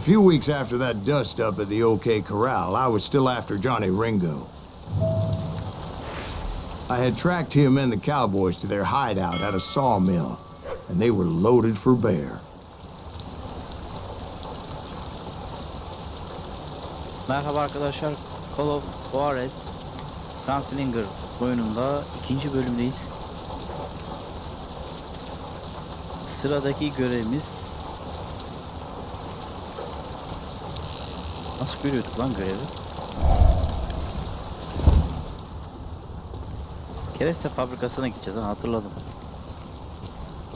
few weeks after that dust-up at the OK Corral, I was still after Johnny Ringo. I had tracked him and the cowboys to their hideout at a sawmill, and they were loaded for bear. Merhaba arkadaşlar, Call of Juarez Gunslinger oyununda ikinci bölümdeyiz. Sıradaki görevimiz... Nasıl görüyorduk lan görevi? Kereste fabrikasına gideceğiz, ha, hatırladım.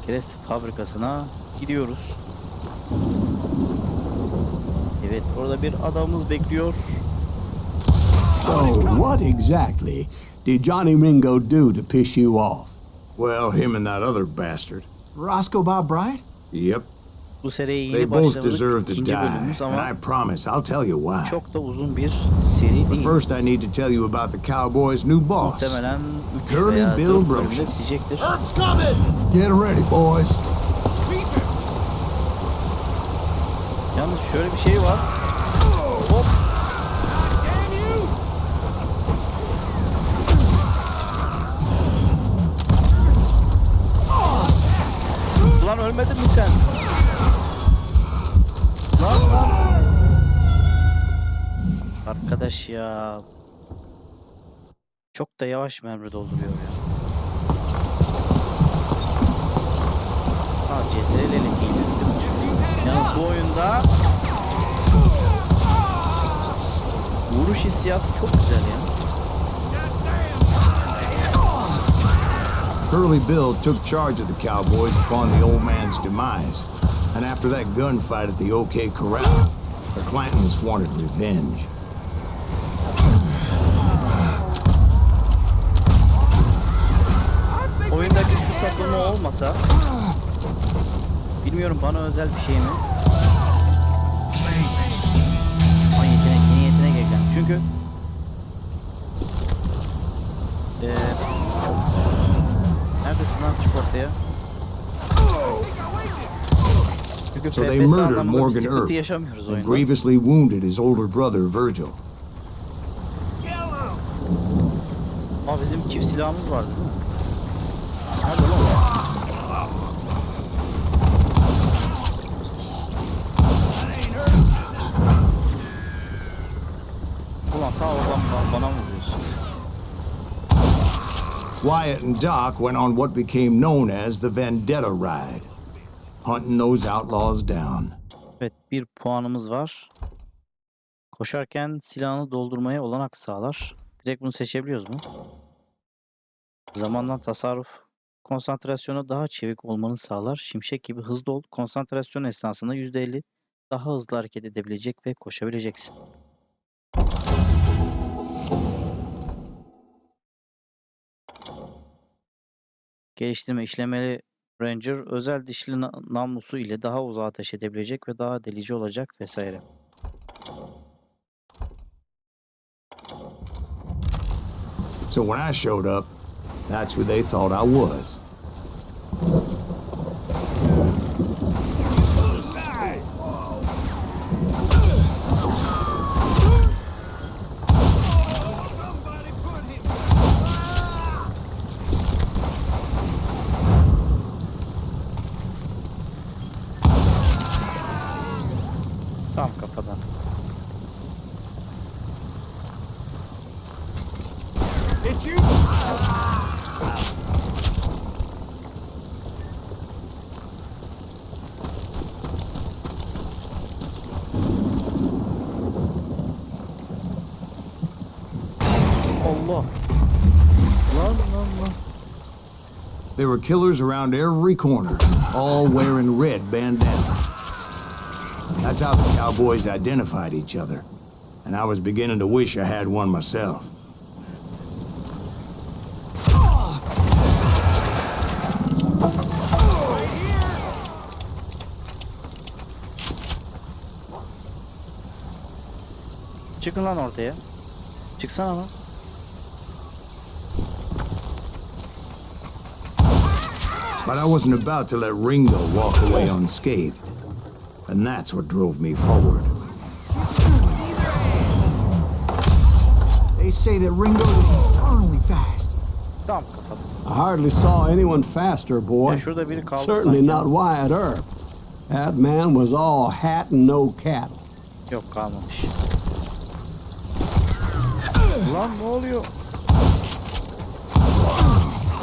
Kereste fabrikasına gidiyoruz. Evet, orada bir adamımız bekliyor. So, what exactly did Johnny Ringo do to piss you off? Well, him and that other bastard. Roscoe Bob Bryant? Yep. Bu seriye They yeni both deserve başladık. to İkinci die, bölümümüz and I ama promise I'll tell you why. çok da uzun bir seri But değil. first I need to tell you about the Cowboys' new boss. Muhtemelen 3 Curly veya Bill 4 bölümde Brocious. bitecektir. Get ready, boys. Yalnız şöyle bir şey var. Hop. Ulan ölmedin mi sen? Lan. Arkadaş ya. Çok da yavaş mermi dolduruyor ya. Ha, CTRL ile giyindim. Yalnız bu oyunda vuruş hissiyatı çok güzel ya. Curly Bill took charge of the Cowboys upon the old man's demise. And after that gunfight at the OK Corral, the Clantons wanted revenge. Oyundaki şu takımı olmasa, bilmiyorum, bana özel bir şey mi? Ay, yeni yetenek eklendi. Çünkü neredesin lan, çık ortaya. Çünkü So they FPS murdered anlamında bir Morgan sıkıntı Earp yaşamıyoruz and oyunda. grievously wounded his older brother Virgil. Aa, bizim çift silahımız vardı değil mi? Nerede lan o? Ulan ta oradan bana mı vuruyorsun? Wyatt and Doc went on what became known as the Vendetta Ride, hunting those outlaws down. Evet, bir puanımız var. Koşarken silahını doldurmaya olanak sağlar. Direkt bunu seçebiliyoruz mu? Zamandan tasarruf. Konsantrasyona daha çevik olmanı sağlar. Şimşek gibi hızlı ol. Konsantrasyon esnasında %50 daha hızlı hareket edebilecek ve koşabileceksin. Geliştirme işlemeli Ranger özel dişli namlusu ile daha uzağa ateş edebilecek ve daha delici olacak vesaire. So when I showed up, that's who they thought I was. Tam kafadan. Allah. Lan. There were killers around every corner, all wearing red bandanas. That's how the Cowboys identified each other, and I was beginning to wish I had one myself. Çıkın lan ortaya. Çıksana lan. But I wasn't about to let Ringo walk away unscathed. And that's what drove me forward. They say that Ringo is infernally fast. Tam kafada. I hardly saw anyone faster, boy. Ya şurada biri kaldı Certainly sanki. not Wyatt Earp. That man was all hat and no cattle. Yok kalmamış. Lan ne oluyor?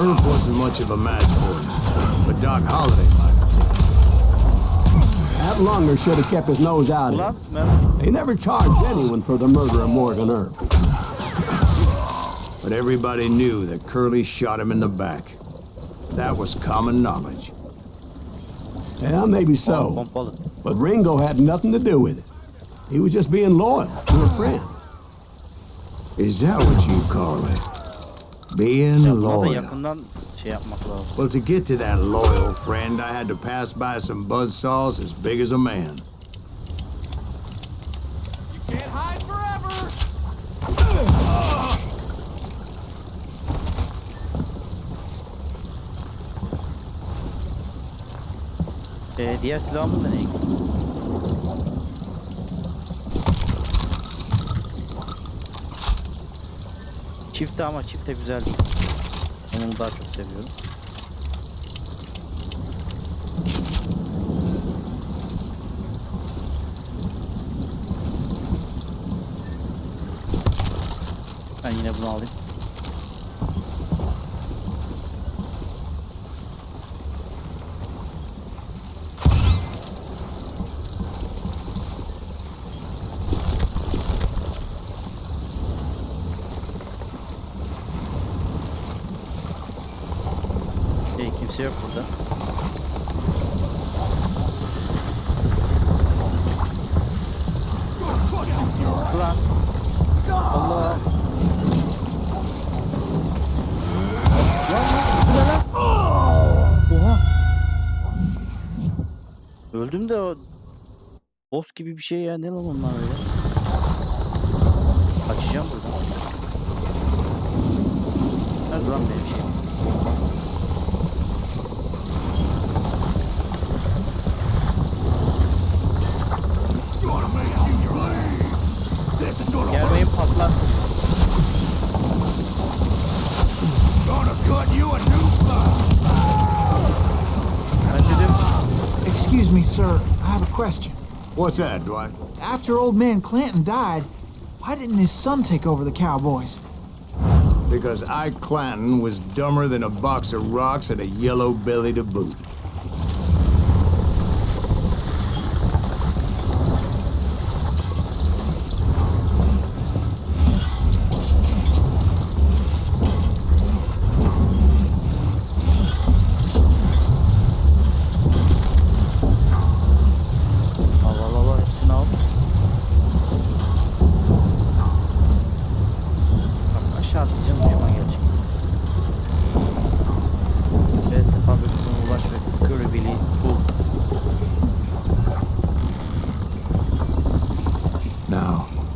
Earp wasn't much of a match for him, but Doc Holliday might have. That Lunger should have kept his nose out of Ulan it. They never charged anyone for the murder of Morgan Earp. But everybody knew that Curly shot him in the back. That was common knowledge. Yeah, maybe so. pompalı. But Ringo had nothing to do with it. He was just being loyal to a friend. Is that what you call it? Being Ya buna da loyal. yakından şey yapmak lazım. Well, to get to that loyal friend, I had to pass by some buzzsaws as big as a man. Can't hide forever! Diğer silahımız da ne? Çifte ama çifte güzel değil. Ben onu daha çok seviyorum. Ben yine bunu alayım. Kimse yok burada. Ulan. Allah. Lan. Oha. Öldüm de o boss gibi bir şey ya, ne lan onlar öyle. Kaçacağım buradan. Nerede lan benim şey? Gelmeyin patlarsın. Ben dedim. Excuse me, sir. I have a question. What's that, Dwight? After old man Clanton died, why didn't his son take over the Cowboys? Because Ike Clanton was dumber than a box of rocks and a yellow belly to boot.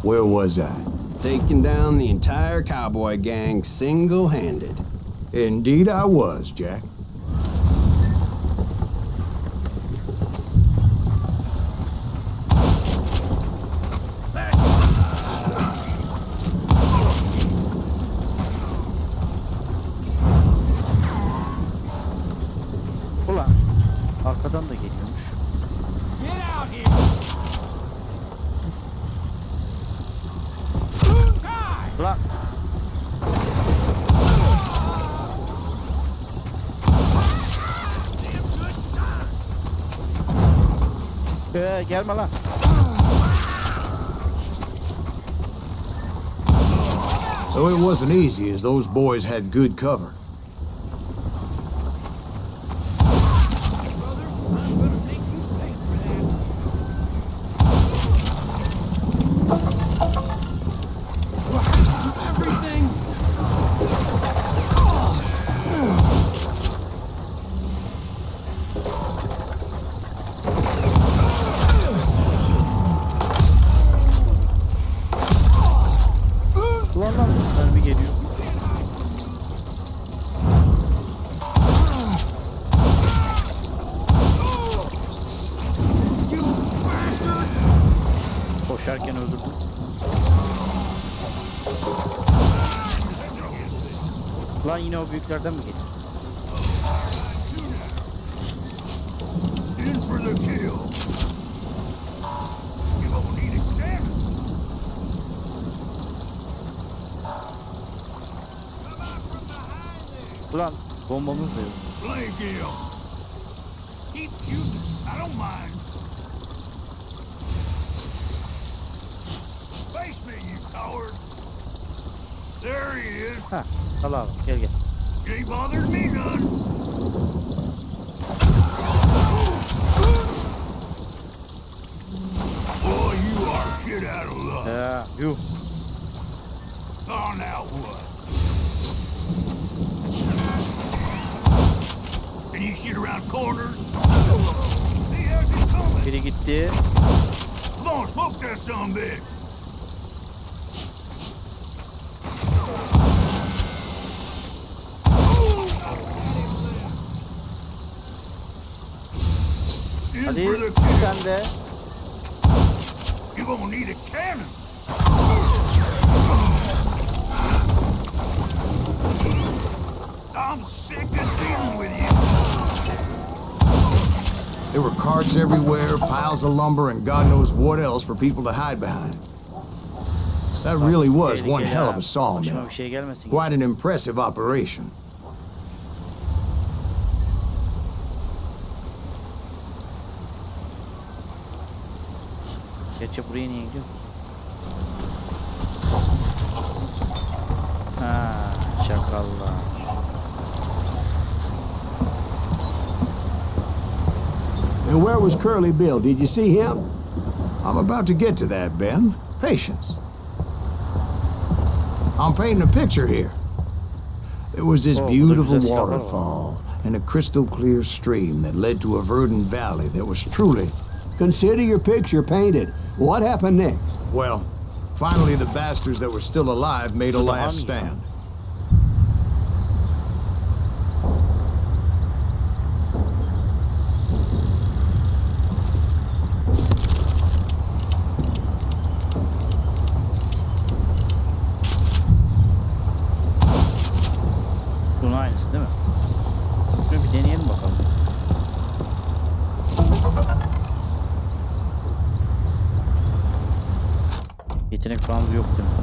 Where was I? Taking down the entire cowboy gang single-handed. Indeed I was, Jack. Ulan arkadan da geliyormuş. Get out here! Ulan. Gelme lan. Though it wasn't easy, as those boys had good cover. Düşerken öldürdüm. Lan yine o büyüklerden mi geliyor? In for the kill. You don't need a cannon. Ulan bombamız da yok. Blank him. Keep shooting. I don't mind. Face me, you coward. There he is. Ha, sal abi, gel gel. Ain't bothered me none. Boy, you are shit out of luck. Yuh. Oh, now what? Can you shoot around corners? See, how's it coming? Biri gitti. Come on, smoke that sumbitch. In Hadi for the kill. sen de. You gonna need a cannon. I'm sick of dealing with you. There were carts everywhere, piles of lumber, and God knows what else for people to hide behind. That really was one Tehlikeli hell ha. of a sawmill. Başıma bir şey gelmesin. Quite an impressive operation. Gerçi buraya niye gidiyor? Ha, çakallar. And where was Curly Bill? Did you see him? I'm about to get to that, Ben. Patience. I'm painting a picture here. There was this Oh, beautiful there's this waterfall and a crystal clear stream that led to a verdant valley that was truly, Consider your picture painted. What happened next? well, finally the bastards that were still alive made a Daha last mı ya? stand. Bunun aynısı değil mi? Şunu bir deneyelim bakalım. Yetenek falan yok değil mi?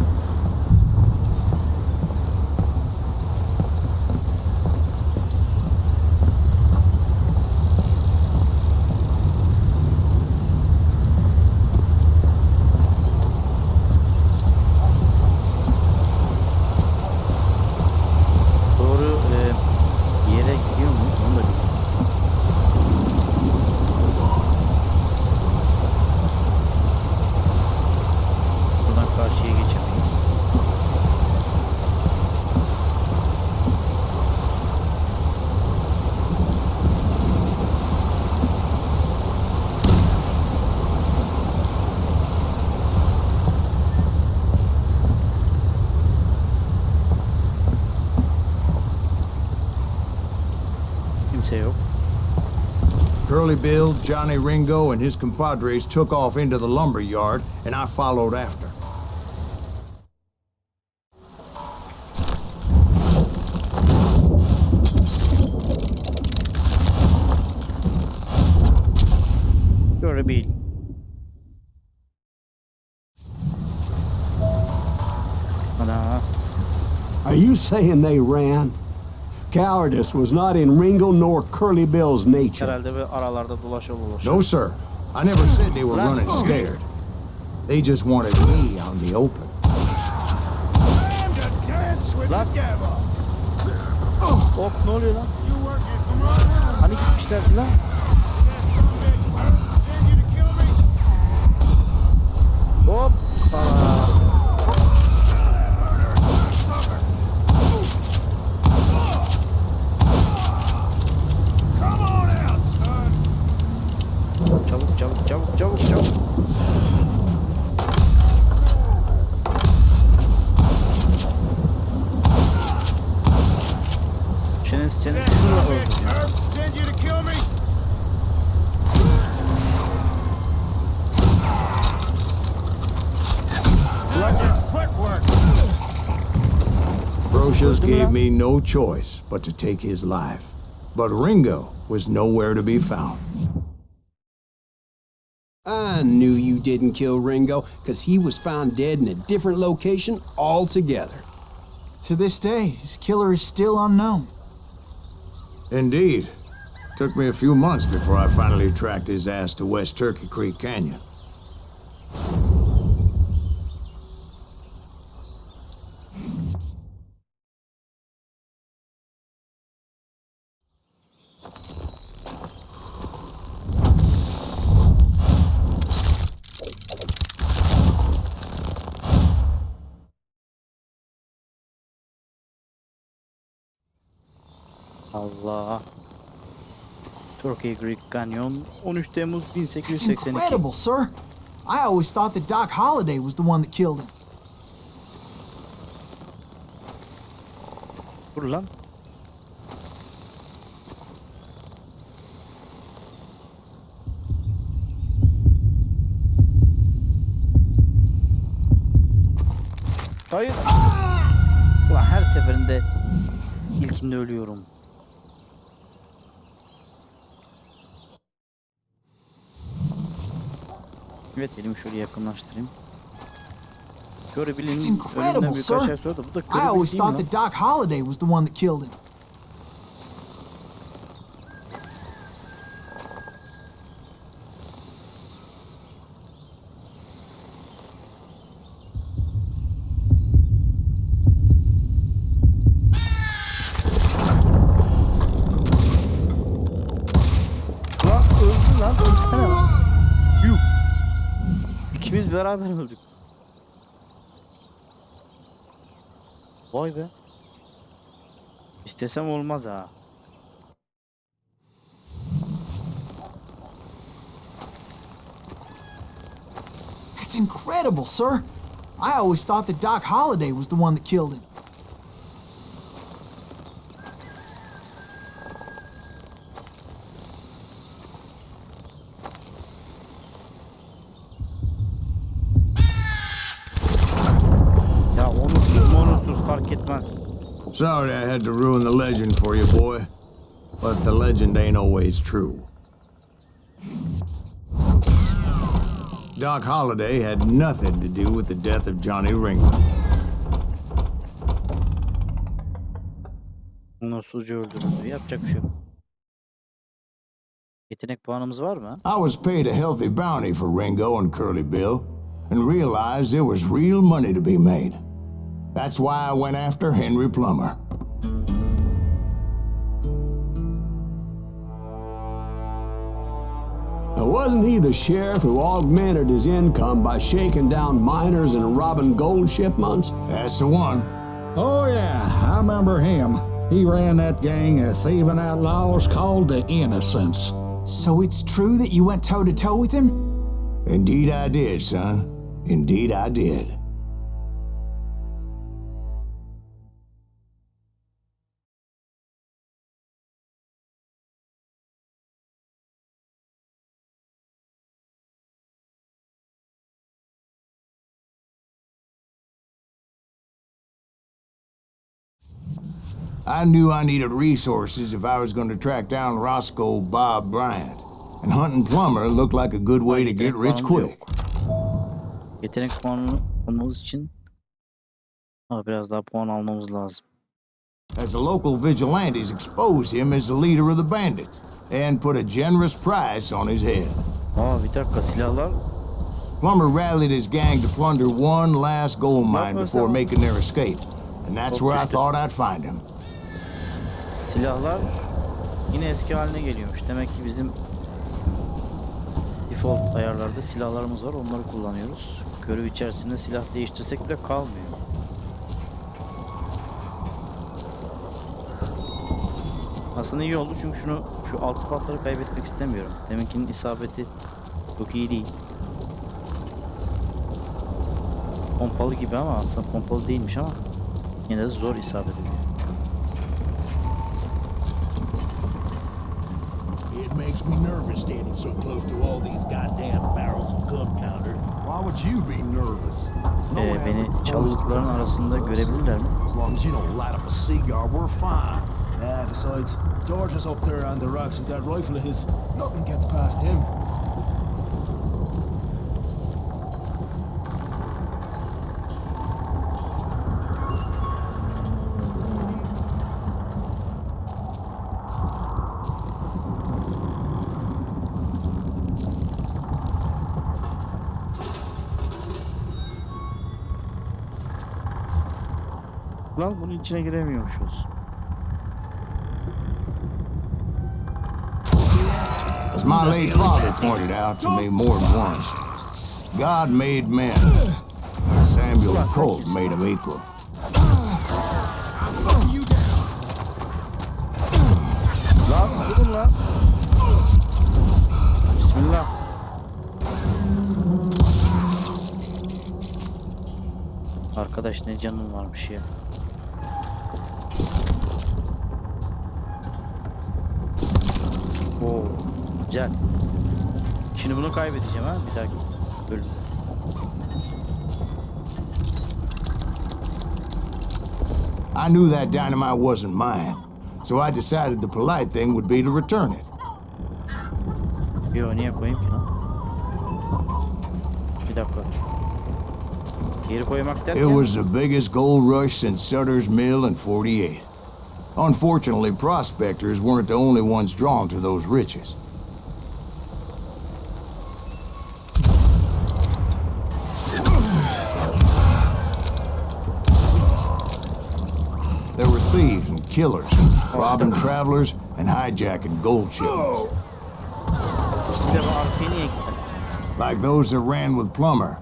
Doğru yere gidiyor muyuz? Onu da bilmiyorum. Buradan karşıya geçemeyiz. Kimse yok. Curly Bill, Johnny Ringo, and his compadres took off into the lumber yard, and I followed after. Göre bil. Ana. Are you saying they ran? Cowardice was not in Ringo nor Curly Bill's nature. Herhalde bir aralarda dolaşıyor. No, sir. I never said they were running scared. They just wanted me on the open. Lan. Hop, ne oluyor lan? Hani gitmişlerdi lan? Hop. Çabuk çabuk çabuk çabuk çabuk. Seni şunu öldüreceğim. Ambrosius Öldü mü gave lan? me no choice but to take his life. But Ringo was nowhere to be found. I knew you didn't kill Ringo, because he was found dead in a different location altogether. To this day, his killer is still unknown. Indeed. Took me a few months before I finally tracked his ass to West Turkey Creek Canyon. Allah. Turkey Creek Canyon 13 Temmuz It's 1882. incredible, sir. I always thought that Doc Holliday was the one that killed him. Dur lan. Hayır. Ulan her seferinde ilkinde ölüyorum. Evet, elimi şöyle yakınlaştırayım. It's Görebilin incredible, ölümden birkaç ay sir. sonra da bu da I always görebil değil mi thought lan? that Doc Holliday was the one that killed him. Lan öldü lan, ölsene lan. Yuh. İkimiz beraber öldük. Vay be. İstesem olmaz ha. That's incredible, sir. I always thought that Doc Holliday was the one that killed him. Ya onursuz fark etmez. Sorry I had to ruin the legend for you, boy. But the legend ain't always true. Doc Holliday had nothing to do with the death of Johnny Ringo. Onursuzca öldürüldü. Yapacak bir şey yok. Yetenek puanımız var mı? I was paid a healthy bounty for Ringo and Curly Bill, and realized there was real money to be made. That's why I went after Henry Plummer. Now, wasn't he the sheriff who augmented his income by shaking down miners and robbing gold shipments? That's the one. Oh, yeah, I remember him. He ran that gang of thieving outlaws called the Innocents. So it's true that you went toe-to-toe with him? Indeed I did, son. Indeed I did. I knew I needed resources if I was going to track down Roscoe Bob Bryant. And hunting Plummer looked like a good way to get rich quick. Yetenek puanını almamız için biraz daha puan almamız lazım. As the local vigilantes exposed him as the leader of the bandits and put a generous price on his head. Bir dakika, silahlar. Plummer rallied his gang to plunder one last gold mine before making their escape. And that's where I thought I'd find him. Silahlar yine eski haline geliyormuş. Demek ki bizim default ayarlarda silahlarımız var. Onları kullanıyoruz. Görev içerisinde silah değiştirsek bile kalmıyor. Aslında iyi oldu çünkü şu altı patları kaybetmek istemiyorum. Deminkinin isabeti çok iyi değil. Pompalı gibi ama aslında pompalı değilmiş ama yine de zor isabet ediyor. It makes me nervous standing so close to all these goddamn barrels of gunpowder. Why would you be nervous? No one has a Beni cause to çalılıkların be arasında nervous. görebilirler mi? As long as you don't light up a cigar, we're fine. Yeah, besides, George is up there on the rocks with that rifle of his. Nothing gets past him. Lan bunun içine giremiyormuşuz. As my late father pointed out to me more than once, God made men. Samuel Colt made them equal. Lan durun lan. Bismillah. Arkadaş ne canın varmış ya. Oo, güzel. Şimdi bunu kaybedeceğim ha bir dahaki bölümde. I knew that dynamite wasn't mine, so I decided the polite thing would be to return it. Yo niye koyayım ki lan? Bir dakika. Geri koymak derken... It was the biggest gold rush since Sutter's Mill in '48. Unfortunately, prospectors weren't the only ones drawn to those riches. There were thieves and killers, robbing travelers and hijacking gold shipments. Bir de bu arkaya niye gitmedi? Like those that ran with Plummer.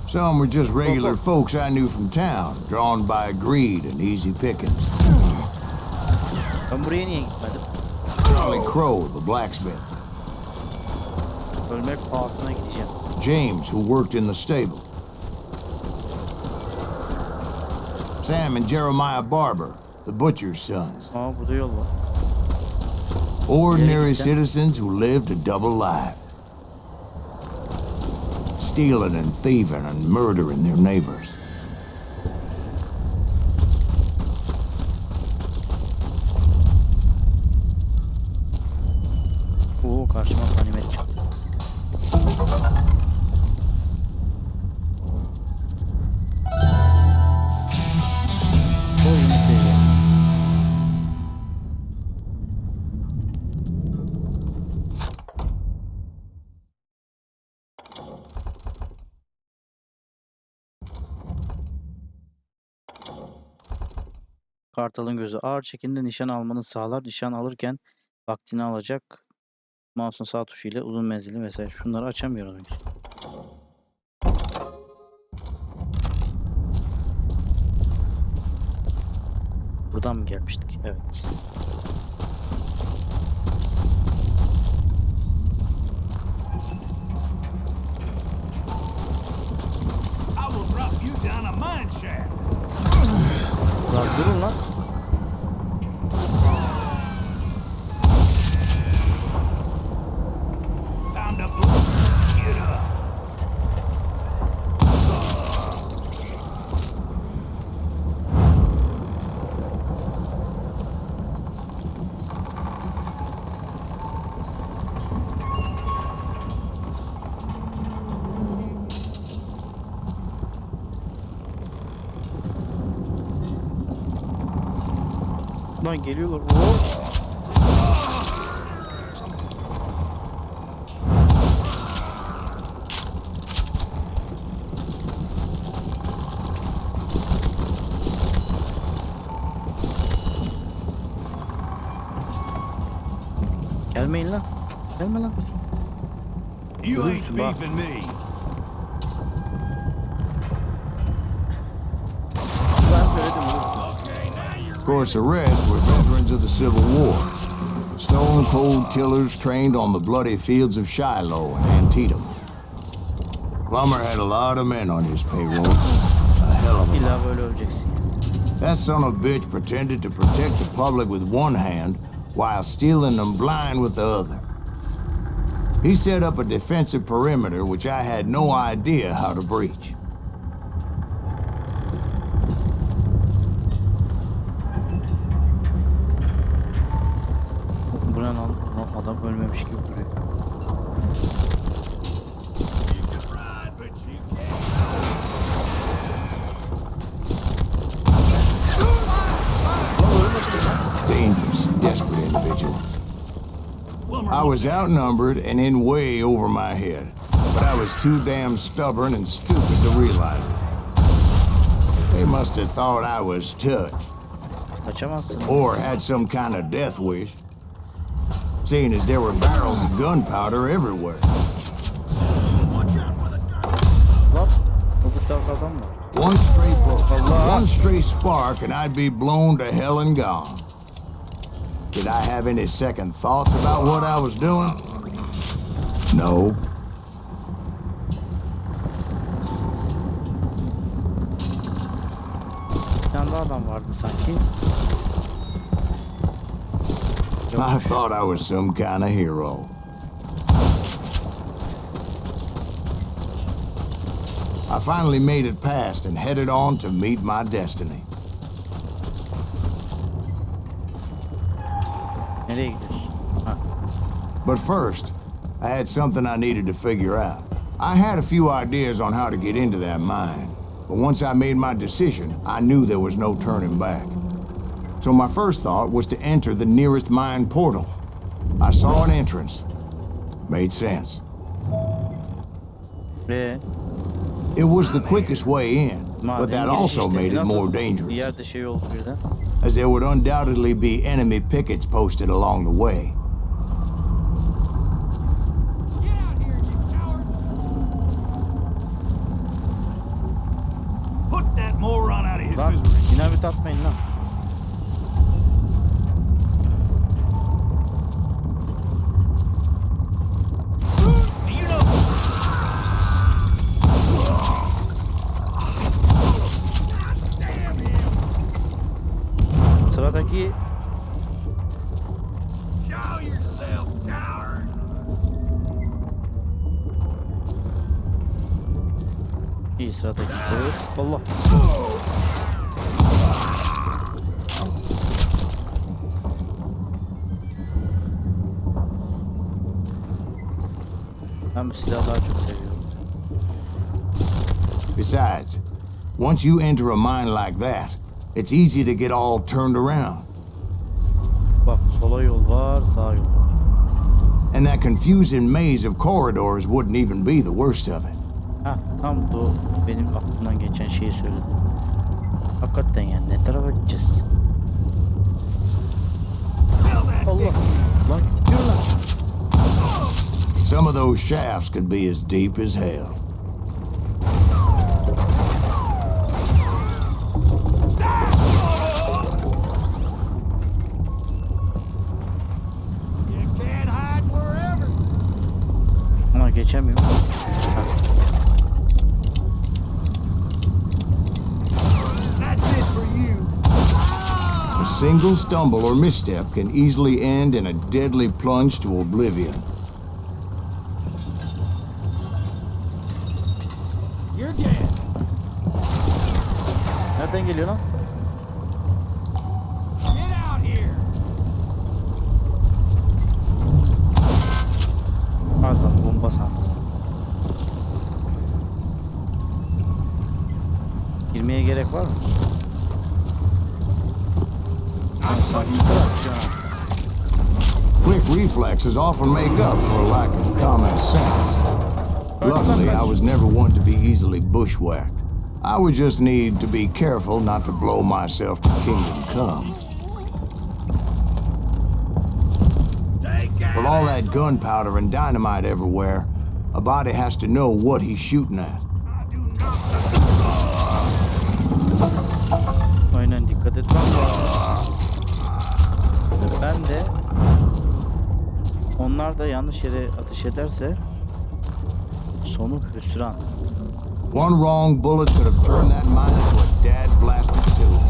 Some were just regular folks I knew from town, drawn by greed and easy pickings. Ben buraya niye gitmedim? Charlie Crow, the blacksmith. Ölmek pahasına gideceğim. James, who worked in the stable. Sam and Jeremiah Barber, the butcher's sons. Aa burada yol var. Ordinary gitsen? citizens who lived a double life. Stealing and thieving and murdering their neighbors. Oo karşıma ganimet çıktı. O yeni seriye. Kartalın gözü ağır çekimde nişan almanı sağlar. Nişan alırken vaktini alacak. Mouse'un sağ tuşu ile uzun menzilli vesaire. Şunları açamıyoruz muyuz? Buradan mı gelmiştik? Evet. I will drop you down a mine shaft. Lan durun lan. Time to blow shit up. Lan geliyorlar. Oo. Gelmeyin lan. Gelme lan. You ain't Ölürsün bak. beefing me. Ben söyledim ölürsün. Of course, the rest were veterans of the Civil War. Stone cold killers trained on the bloody fields of Shiloh and Antietam. Plummer had a lot of men on his payroll. A hell of a lot. İlla böyle öleceksin. That son of a bitch pretended to protect the public with one hand while stealing them blind with the other. He set up a defensive perimeter which I had no idea how to breach. Buran adam ölmemiş gibi duruyor. Dangerous, desperate individuals. I was outnumbered and in way over my head, but I was too damn stubborn and stupid to realize it. They must have thought I was touched, Kaçamazsın. or had some kind of death wish, seeing as there were barrels of gunpowder everywhere. Lan o tarafta adam var. One stray bullet, one stray spark, and I'd be blown to hell and gone. Did I have any second thoughts about what I was doing? No. Bir tane daha adam vardı sanki. I thought I was some kind of hero. I finally made it past and headed on to meet my destiny. Nereye gidiyorsun? Ha. But first, I had something I needed to figure out. I had a few ideas on how to get into that mine, but once I made my decision, I knew there was no turning back. So my first thought was to enter the nearest mine portal. I saw an entrance. Made sense. It was the quickest way in, but that also made it more Bir dangerous, yerde şey oldu birden. as there would undoubtedly be enemy pickets posted along the way. Put that moron out of his Lan misery. dinamit atmayın lan. You know. Damn him. Sıradaki Show yourself, coward. iyi sıradaki. Allah. Ben bu silahı daha çok seviyorum. Besides, once you enter a mine like that, it's easy to get all turned around. Bak sola yol var, sağ yol var. And that confusing maze of corridors wouldn't even be the worst of it. Ha tam da benim aklımdan geçen şeyi söyledim. Hakikaten yani ne tarafa gideceğiz? Allah. Lan yürü lan. Some of those shafts could be as deep as hell. You can't hide forever. Ama geçemiyorum. That's it for you. A single stumble or misstep can easily end in a deadly plunge to oblivion. You're dead. Nereden geliyor lan? Get out here. Pardon bomba sandım. Girmeye gerek var mı? Sen itiraf ya. Quick reflexes often make up for a lack of common sense. Luckily, I was never one to be easily bushwhacked. I would just need to be careful not to blow myself to kingdom come. With all that gunpowder and dynamite everywhere, a body has to know what he's shooting at. Aynen dikkat etmem lazım. Ben de onlar da yanlış yere ateş ederse sonu hüsran. One wrong bullet could have turned that mine into a dad-blasted tomb.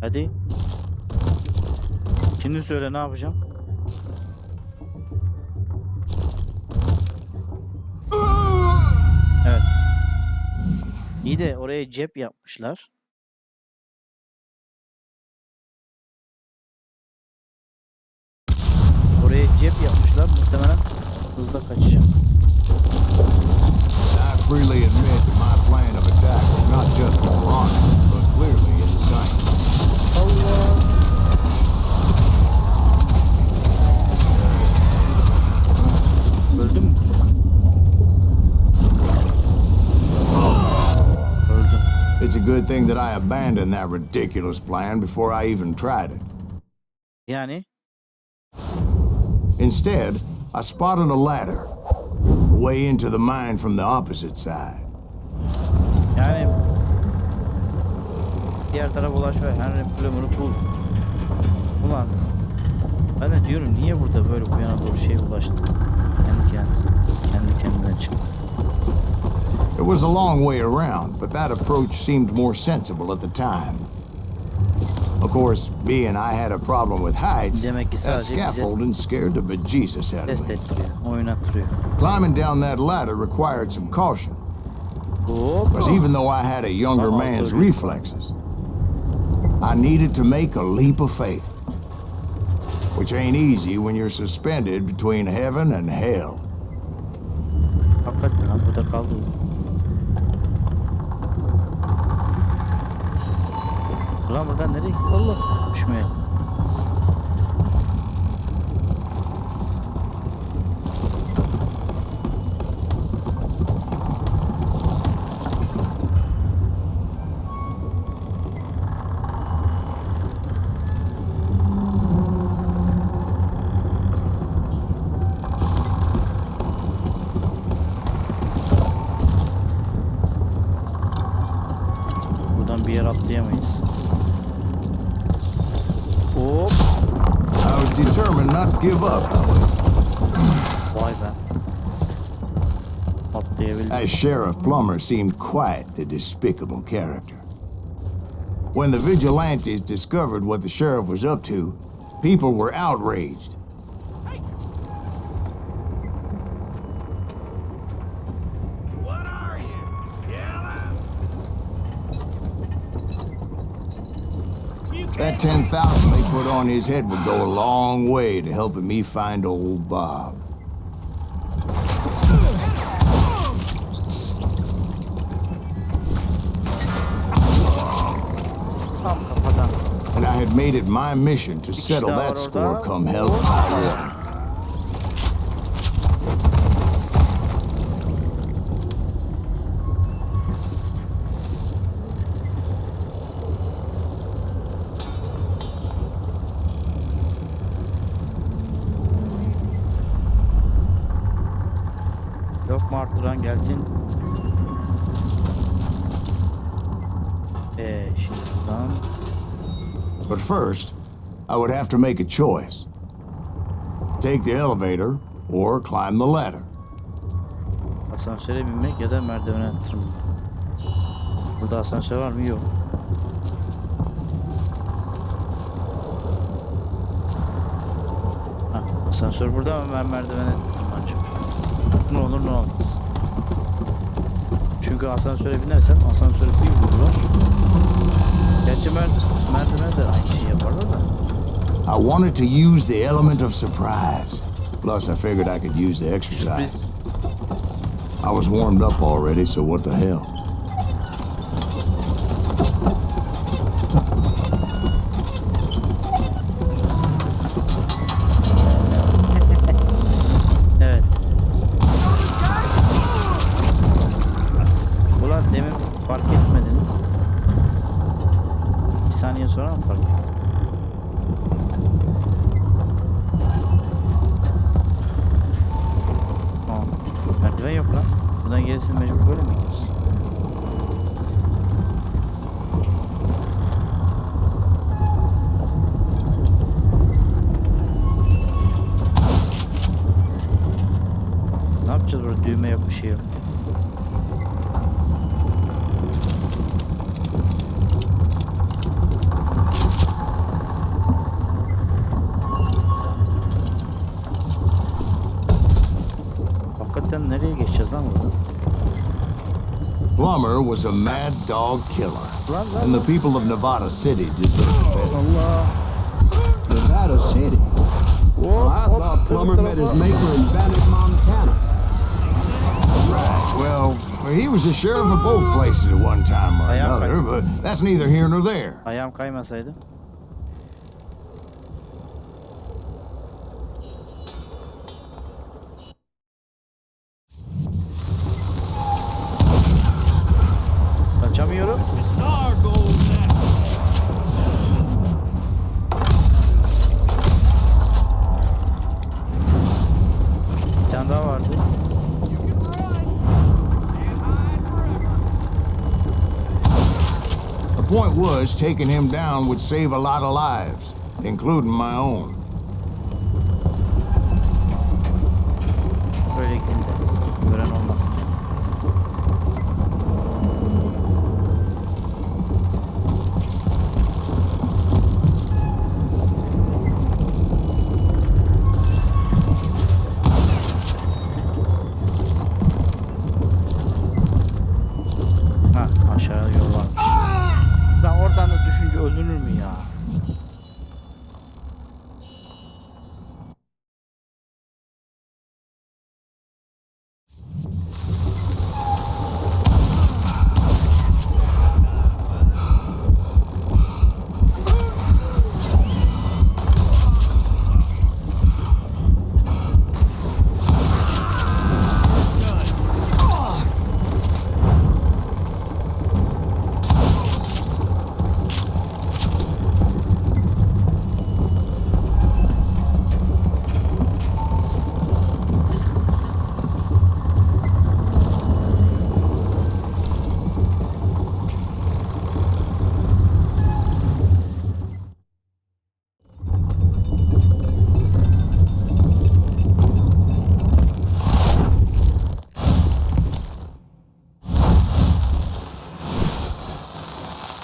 Hadi. Şimdi söyle, ne yapacağım? Evet. İyi de oraya cep yapmışlar. Oraya cep yapmışlar. Muhtemelen hızla kaçacağım. I freely admit that my plan of attack was not just moronic, but clearly insane. Allah. Öldüm mü? Öldüm. It's a good thing that I abandoned that ridiculous plan before I even tried it. Yani Instead, I spotted a ladder, a way into the mine from the opposite side. diğer tarafa ulaş ve Henry Plummer'ı bul. Ulan ben de diyorum, niye burada böyle bu yana doğru şeye ulaştı? Kendi kendinden çıktı. It was a long way around, but that approach seemed more sensible at the time. Of course, being I had a problem with heights, Demek ki that sadece bize scaffolding scared the bejesus out of test me. ettiriyor, oynattırıyor. Climbing down that ladder required some caution, Hop. because even though I had a younger Tamam, man's söyleyeyim. reflexes, I needed to make a leap of faith, which ain't easy when you're suspended between heaven and hell. Hakikaten lan, burada kaldı. Ulan buradan nereye? Allah, düşmeye. Buradan bir yer atlayamayız. Hop. I was determined not to give up, however. Vay be. Atlayabildim. That Sheriff Plummer seemed quite the despicable character. When the vigilantes discovered what the sheriff was up to, people were outraged. What are you? Yellow? You That can't 10,000 they put on his head would go a long way to helping me find old Bob. Tam kafadan. And I had made it my mission to settle daha var that score orada. come hell or high water. Yok mu arttıran, gelsin. Şimdi buradan. But first, I would have to make a choice. Take the elevator or climb the ladder. Asansöre binmek ya da merdivene tırmanmak. Burada asansör var mı? Yok. Asansör burada ama ben merdivene tırmanacağım. Ne olur ne olmaz. Çünkü asansöre binersem asansöre bir vururlar. Gerçi merdivene de aynı şeyi yaparlar da. I wanted to use the element of surprise. Plus, I figured I could use the exercise. Sürpriz. I was warmed up already, so what the hell? Evet. Ulan demin fark etmediniz. Bir saniye sonra mı fark ettim? Tamam. Merdiven yok lan. Buradan gerisini mecbur böyle mi gidiyoruz? Ne yapacağız burada? Düğme yok, bir şey yok. Plummer was a mad dog killer, and the people of Nevada City deserved better. Allah. Nevada City. Well, I thought Plummer met his maker in Bannock, Montana. Right. Well, he was the sheriff of both places at one time or another, but that's neither here nor there. Ayağım kaymasaydı. Kaçamıyorum. Star gold next. Bir tane daha vardı. You can run. Can't hide forever. The point was, taking him down would save a lot of lives, including my own. Böyle gideyim de gören olmasın. Ha, aşağıya yol varmış. Lan oradan da düşünce öldürür mü ya?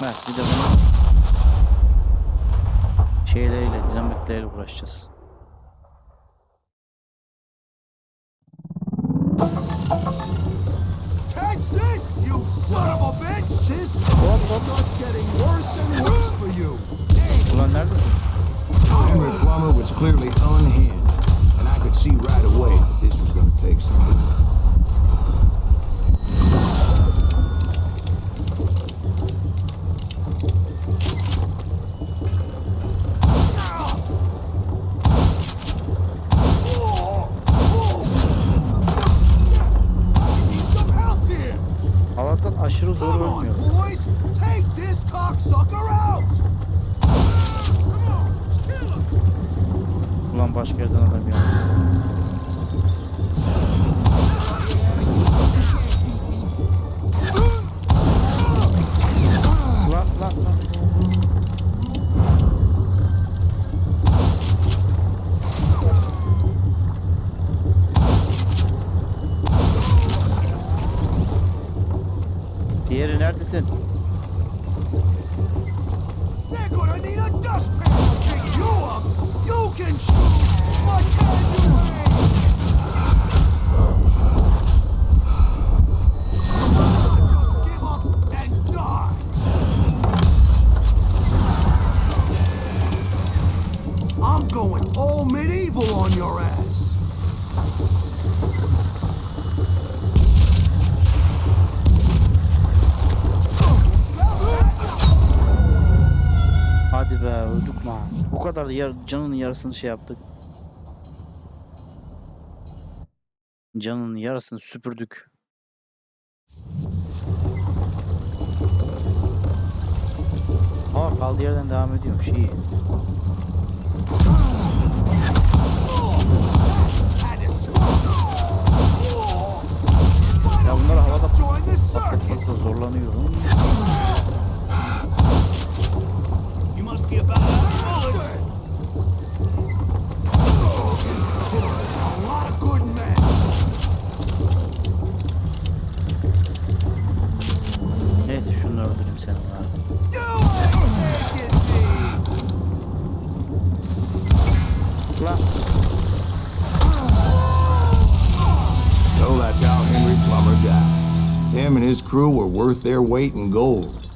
Evet, bir de bunun şeyleriyle, dinamitleriyle uğraşacağız. Catch this, you son of a bitch! This is just getting worse and worse for you. Ulan neredesin? Henry Plummer was clearly unhinged, and I could see right away that this was going to take some time. Allah'tan aşırı zor Come on, ölmüyor. boys! Take this cocksucker out! Come on, kill him! Ulan başka yerden adam yalnız. Lan. Diğeri neredesin? They're gonna need a dustpan to pick you up! You can shoot, but can you aim? Just give up and die! I'm going all medieval on your ass! Hadi be, öldük lan. O kadar da canının yarısını şey yaptık. Canının yarısını süpürdük. Aa, kaldığı yerden devam ediyormuş, iyi. Ya bunlar havada patlatmakta zorlanıyorum. Neyse şunu öldüreyim seni abi. Lan. So that's how Henry Plummer died. Him and his his crew were worth their weight in gold.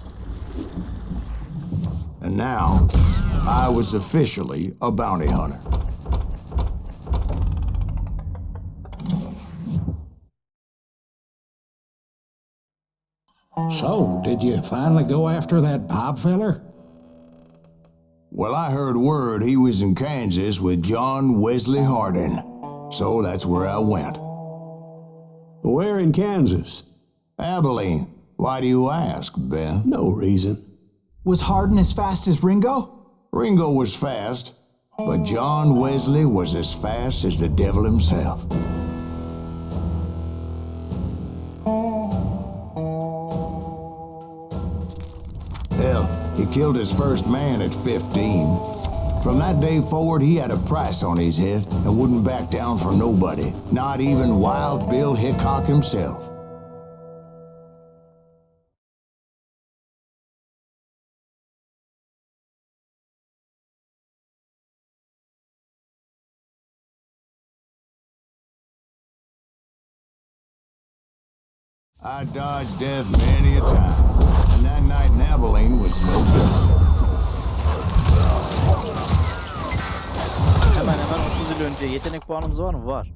And now, I was officially a bounty hunter. So, did you finally go after that Bob feller? Well, I heard word he was in Kansas with John Wesley Hardin. So that's where I went. Where in Kansas? Abilene. Why do you ask, Ben? No reason. Was Hardin as fast as Ringo? Ringo was fast, but John Wesley was as fast as the devil himself. Hell, he killed his first man at 15. From that day forward, he had a price on his head and wouldn't back down for nobody, not even Wild Bill Hickok himself. I dodged death many a time, and that night in Abilene was no different. Hemen 30 yıl önce yetenek puanımız var mı? Var.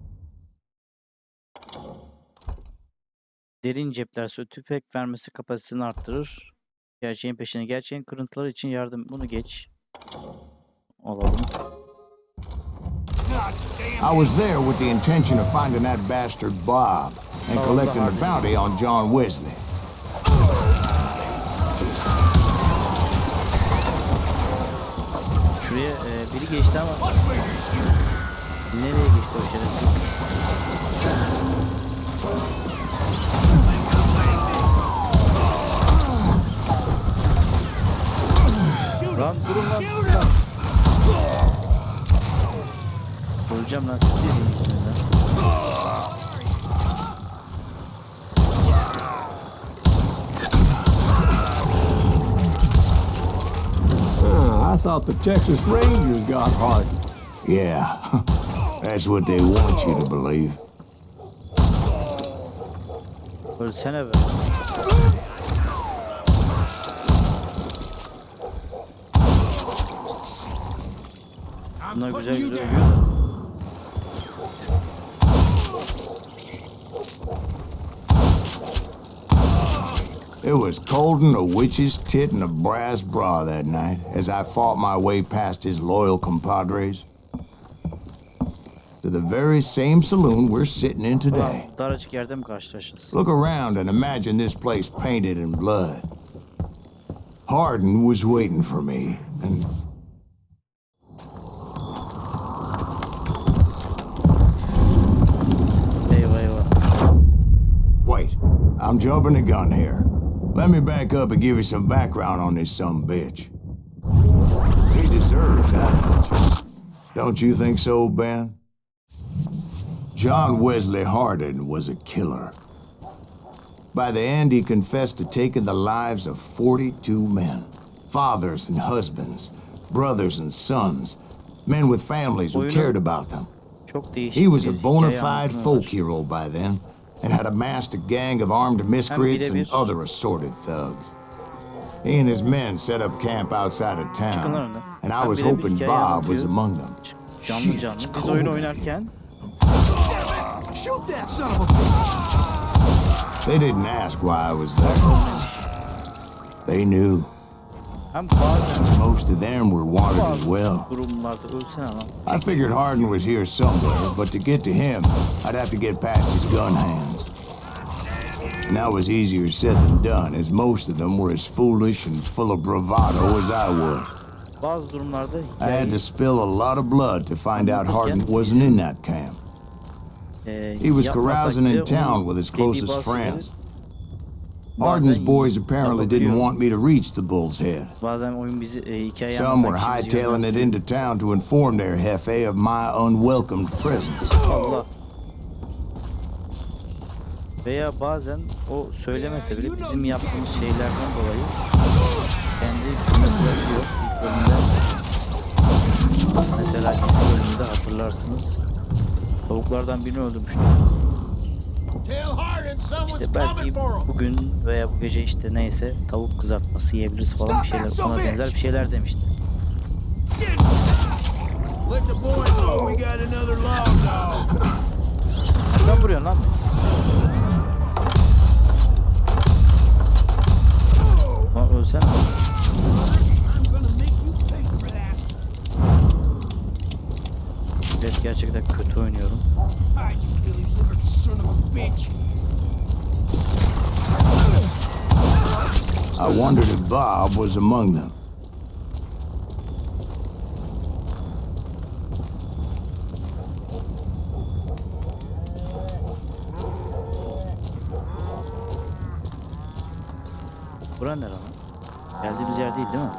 Derin cepler tüfek vermesi kapasitesini arttırır. Gerçeğin peşine, gerçeğin kırıntıları için yardım. Bunu geç. Alalım. I was there with the intention of finding that bastard Bob and collecting the bounty on John Wesley. Şuraya biri geçti ama nereye geçti o şerefsiz? Lan durun lan, sıkın lan. Öleceğim lan sizin yüzünüzden. I thought the Texas Rangers got Hardin. Yeah, that's what they want you to believe. Ölsene be. Bunlar güzel güzel ölüyor da. It was cold in a witch's tit and a brass bra that night as I fought my way past his loyal compadres to the very same saloon we're sitting in today. Daracık yerde mi karşılaşacağız? Look around and imagine this place painted in blood. Hardin was waiting for me, and Eyvah eyvah. wait, I'm jumping the gun here. Let me back up and give you some background on this sumbitch. He deserves that much. Don't you think so, Ben? John Wesley Hardin was a killer. By the end, he confessed to taking the lives of 42 men. Fathers and husbands, brothers and sons, men with families who cared about them. Çok değişik. He was a bir bona hikaye fide anlatımı folk var. hero by then, and had amassed a gang of armed miscreants and other assorted thugs. He and his men set up camp outside of Çıkın town, önünden. and I Hem was birebir hoping hikaye Bob anlatıyor. was among them. Canlı canlı. Biz oyun oynarken Shoot that son of a bitch! They didn't ask why I was there. They knew. hem bazen Most of them were wanted as well. durumlarda ölsene lan. I figured Hardin was here somewhere, but to get to him, I'd have to get past his gun hands. And that was easier said than done, as most of them were as foolish and full of bravado as I was. Bazı durumlarda I had hikayeyi to spill a lot of blood to find out Hardin wasn't in that camp. He was carousing in town with his closest friends. Hardin's boys apparently didn't want me to reach the Bull's Head. Bazen oyun bizi hikaye Some were anlatan kişi bizi hightailing it into town to inform their jefe of my unwelcomed presence. Allah. Veya bazen o söylemese bile bizim yaptığımız şeylerden dolayı kendi kıymetlerini yok. İlk bölümde mesela ilk bölümde hatırlarsınız tavuklardan birini öldürmüştü. Tell Hardin İşte belki bugün veya bu gece işte neyse tavuk kızartması yiyebiliriz falan bir şeyler. Ona benzer bir şeyler demişti. Let the boys know we got another log dog. Nereden vuruyorsun lan? Lan ölsene. I'm gonna make you pay for that. Evet, gerçekten kötü oynuyorum. Hide, you Billy Liberty son of a bitch. I wondered if Bob was among them. Buran nere lan? Geldiğimiz yer değil mi?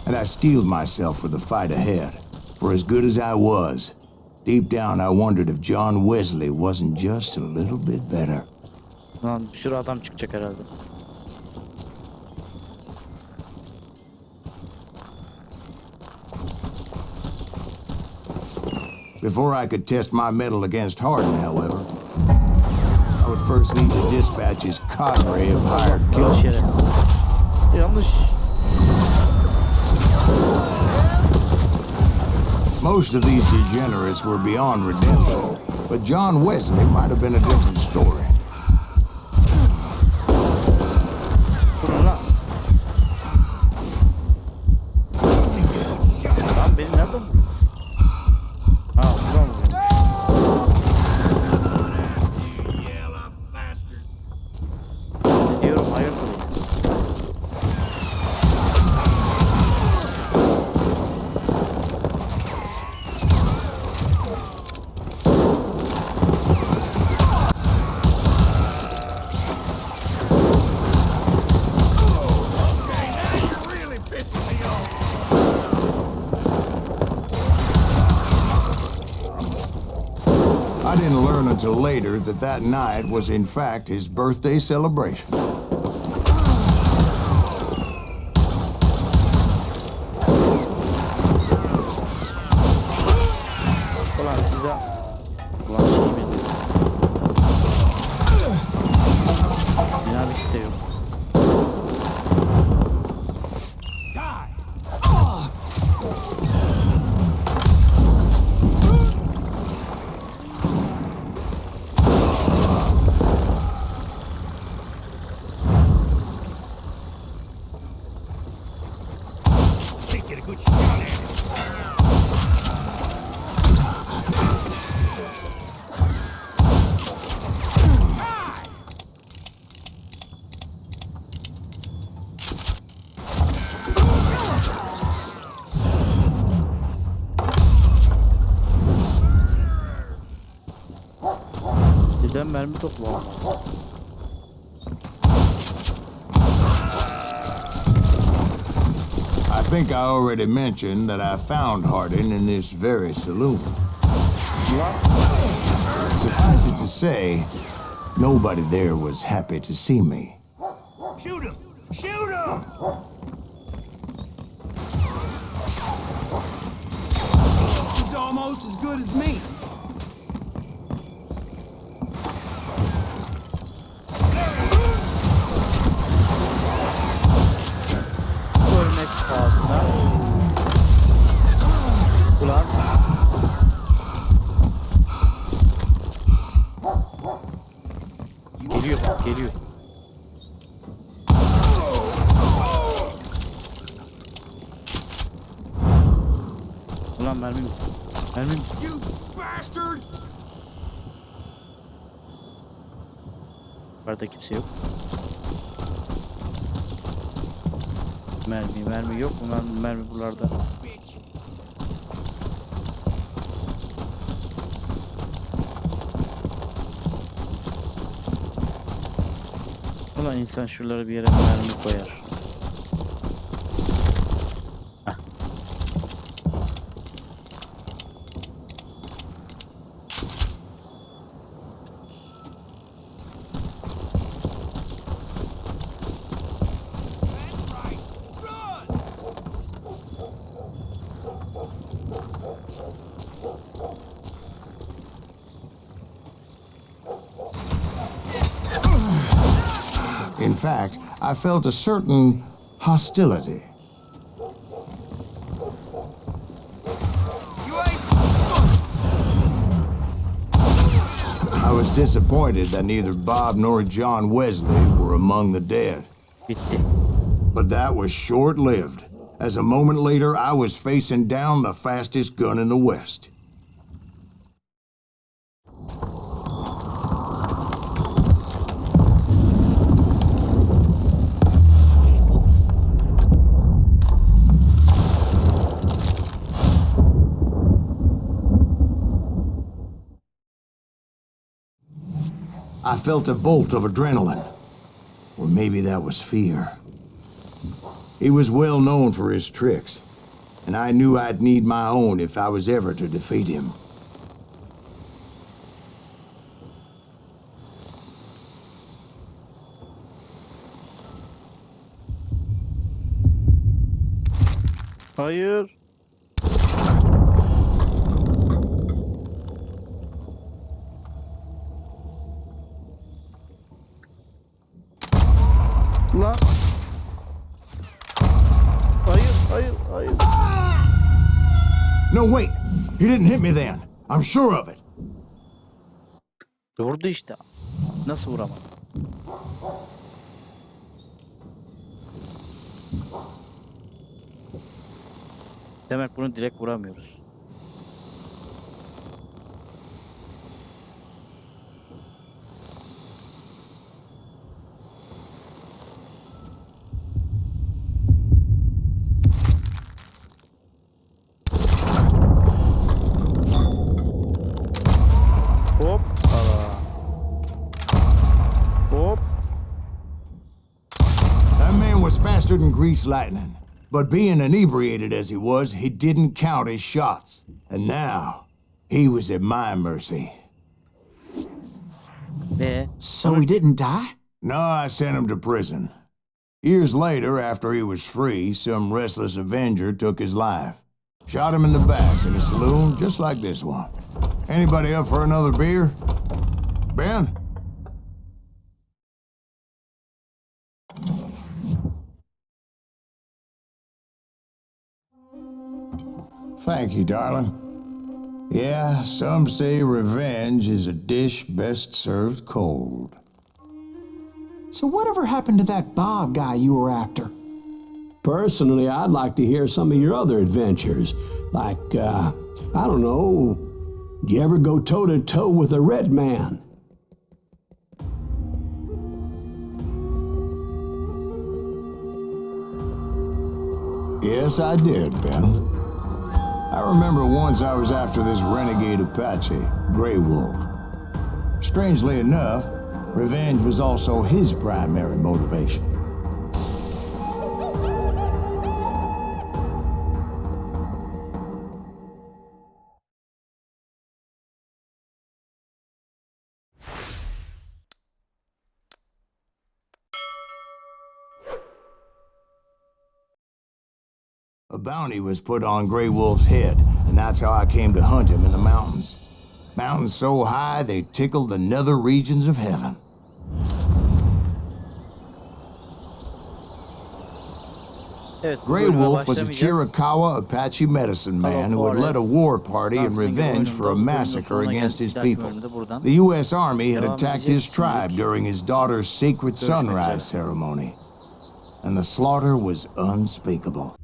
And I steeled myself for the fight ahead. For as good as I was, deep down I wondered if John Wesley wasn't just a little bit better. Lan bir sürü adam çıkacak herhalde. Before I could test my mettle against Hardin, however, I would first need to dispatch his cadre of hired Yanlış killers. yere. Yanlış. Most of these degenerates were beyond redemption, but John Wesley might have been a different story. Durun lan. Lan beni nereden vuruyor? Ha, buradan vuruyormuş. Ne diyorum, hayırdır? I didn't learn until later that that night was in fact his birthday celebration. Ulan size... Ulan şeyimiz değil. Dinamik de yok. Get a good shot at it. Bizden mermi toplamam lazım. I think I already mentioned that I found Hardin in this very saloon. Suffice it to say, nobody there was happy to see me. Shoot him! Shoot him! He's almost as good as me. Ölmek pahasına. Ulan. Geliyor bak, geliyor. Ulan mermim. Mermim. You bastard! Yukarıda kimse yok. Mermi yok mu lan? Mermi buralarda. Bitch. Ulan insan şuralara bir yere mermi koyar. In fact, I felt a certain hostility. I was disappointed that neither Bob nor John Wesley were among the dead. Bitti. But that was short-lived, as a moment later I was facing down the fastest gun in the West. I felt a bolt of adrenaline. Or maybe that was fear. He was well known for his tricks, and I knew I'd need my own if I was ever to defeat him. Hayır. Lan. Hayır. No, wait! He didn't hit me then. I'm sure of it. Vurdu işte. Nasıl vuramadı? Demek bunu direkt vuramıyoruz. Hop. Hop. That man was faster than greased lightning. But being inebriated as he was, he didn't count his shots. And now, he was at my mercy. So he didn't die? No, I sent him to prison. Years later, after he was free, some restless avenger took his life. Shot him in the back in a saloon just like this one. Anybody up for another beer? Ben? Thank you, darling. Yeah, some say revenge is a dish best served cold. So whatever happened to that Bob guy you were after? Personally, I'd like to hear some of your other adventures. Like, I don't know, did you ever go toe-to-toe with a red man? Yes, I did, Ben. I remember once I was after this renegade Apache, Grey Wolf. Strangely enough, revenge was also his primary motivation. A bounty was put on Grey Wolf's head, and that's how I came to hunt him in the mountains. Mountains so high they tickled the nether regions of heaven. Evet, Grey Wolf was a Chiricahua Apache medicine man who had led a war party in revenge for a massacre against his people. The U.S. Army had attacked his tribe during his daughter's sacred sunrise ceremony, and the slaughter was unspeakable.